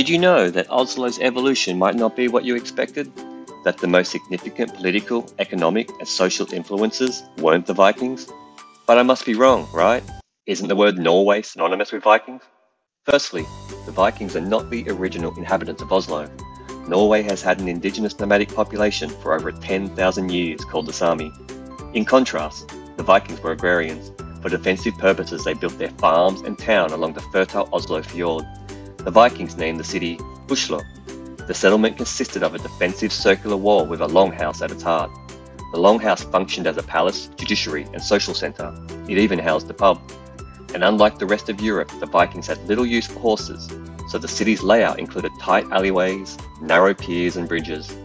Did you know that Oslo's evolution might not be what you expected? That the most significant political, economic, and social influences weren't the Vikings? But I must be wrong, right? Isn't the word Norway synonymous with Vikings? Firstly, the Vikings are not the original inhabitants of Oslo. Norway has had an indigenous nomadic population for over 10,000 years called the Sami. In contrast, the Vikings were agrarians. For defensive purposes, they built their farms and town along the fertile Oslo fjord. The Vikings named the city Oslo. The settlement consisted of a defensive circular wall with a longhouse at its heart. The longhouse functioned as a palace, judiciary, and social centre. It even housed a pub. And unlike the rest of Europe, the Vikings had little use for horses, so the city's layout included tight alleyways, narrow piers, and bridges.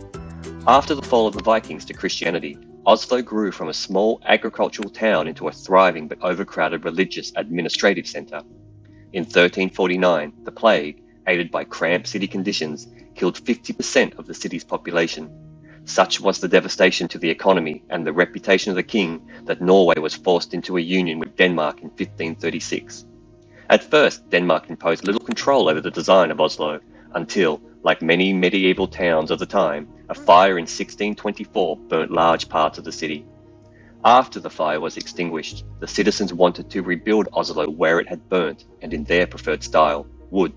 After the fall of the Vikings to Christianity, Oslo grew from a small agricultural town into a thriving but overcrowded religious administrative centre. In 1349, the plague, aided by cramped city conditions, killed 50% of the city's population. Such was the devastation to the economy and the reputation of the king that Norway was forced into a union with Denmark in 1536. At first, Denmark imposed little control over the design of Oslo, until, like many medieval towns of the time, a fire in 1624 burnt large parts of the city. After the fire was extinguished, the citizens wanted to rebuild Oslo where it had burnt and in their preferred style, wood.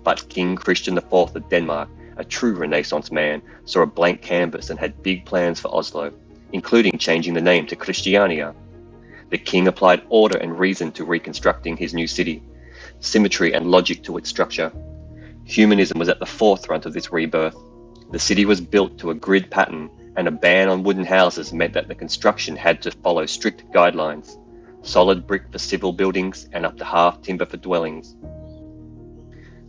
But King Christian IV of Denmark, a true Renaissance man, saw a blank canvas and had big plans for Oslo, including changing the name to Christiania. The king applied order and reason to reconstructing his new city, symmetry and logic to its structure. Humanism was at the forefront of this rebirth. The city was built to a grid pattern, and a ban on wooden houses meant that the construction had to follow strict guidelines: solid brick for civil buildings and up to half timber for dwellings.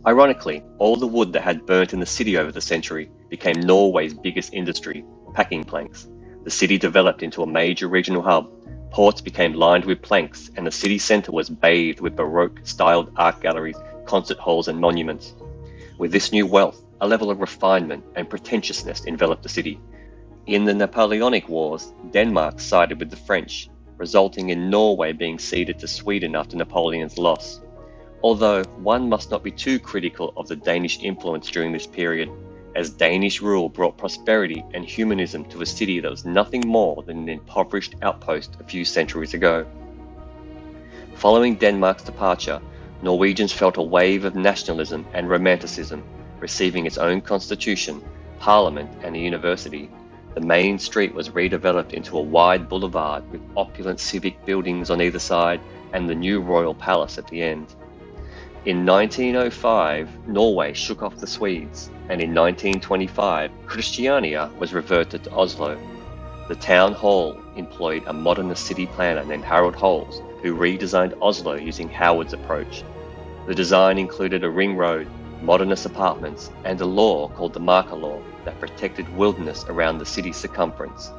Ironically, all the wood that had burnt in the city over the century became Norway's biggest industry, packing planks. The city developed into a major regional hub. Ports became lined with planks, and the city centre was bathed with Baroque-styled art galleries, concert halls, and monuments. With this new wealth, a level of refinement and pretentiousness enveloped the city. In the Napoleonic Wars, Denmark sided with the French, resulting in Norway being ceded to Sweden after Napoleon's loss. Although one must not be too critical of the Danish influence during this period, as Danish rule brought prosperity and humanism to a city that was nothing more than an impoverished outpost a few centuries ago. Following Denmark's departure, Norwegians felt a wave of nationalism and romanticism, receiving its own constitution, parliament, and a university. The main street was redeveloped into a wide boulevard with opulent civic buildings on either side and the new royal palace at the end. In 1905, Norway shook off the Swedes, and in 1925, Christiania was reverted to Oslo. The town hall employed a modernist city planner named Harald Holes, who redesigned Oslo using Howard's approach. The design included a ring road, modernist apartments, and a law called the Marka Law that protected wilderness around the city's circumference.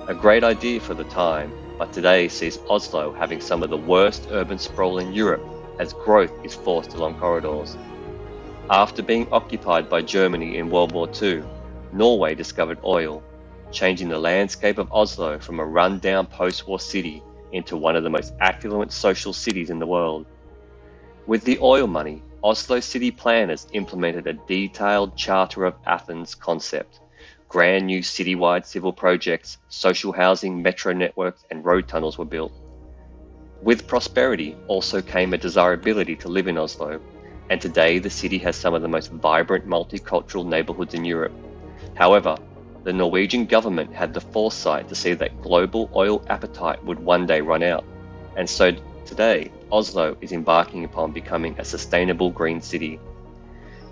A great idea for the time, but today sees Oslo having some of the worst urban sprawl in Europe as growth is forced along corridors. After being occupied by Germany in World War II, Norway discovered oil, changing the landscape of Oslo from a run-down post-war city into one of the most affluent social cities in the world. With the oil money, Oslo city planners implemented a detailed Charter of Athens concept. Grand new citywide civil projects, social housing, metro networks, and road tunnels were built. With prosperity also came a desirability to live in Oslo, and today the city has some of the most vibrant multicultural neighborhoods in Europe. However, the Norwegian government had the foresight to see that global oil appetite would one day run out, and so today Oslo is embarking upon becoming a sustainable green city.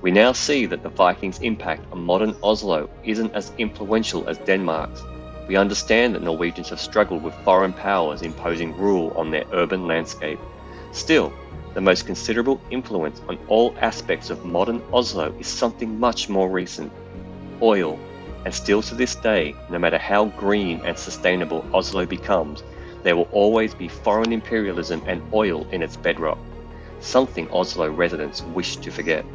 We now see that the Vikings' impact on modern Oslo isn't as influential as Denmark's. We understand that Norwegians have struggled with foreign powers imposing rule on their urban landscape. Still, the most considerable influence on all aspects of modern Oslo is something much more recent: oil. And still to this day, no matter how green and sustainable Oslo becomes, there will always be foreign imperialism and oil in its bedrock, something Oslo residents wish to forget.